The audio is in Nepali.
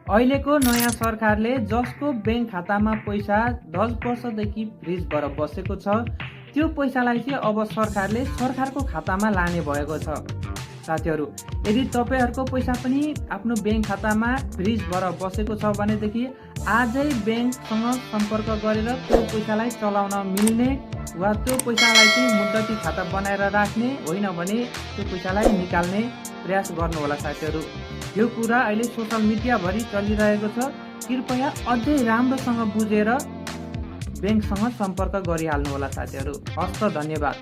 अहिलेको नयाँ सरकारले जसको बैंक खातामा पैसा 10 वर्षदेखि फ्रिजबाट बसेको छ त्यो पैसालाई चाहिँ अब सरकारले सरकारको खातामा लाने भएको छ। साथीहरू, यदि तपाईहरुको पैसा पनि आफ्नो बैंक खातामा फ्रिजबाट बसेको छ भनेदेखि आजै बैंकसँग सम्पर्क गरेर त्यो पैसालाई चलाउन मिल्ने वा त्यो पैसालाई चाहिँ मुद्दती खाता बनाएर राख्ने, होइन भने त्यो पैसालाई निकाल्ने प्रयास गर्नुहोला साथीहरू। यो कुरा अहिले सोशल मिडिया भरि चलिरहेको छ। कृपया अझै राम्रोसँग बुझेर बैंकसँग सम्पर्क गरिहाल्नुहोला साथीहरू। हस्त, धन्यवाद।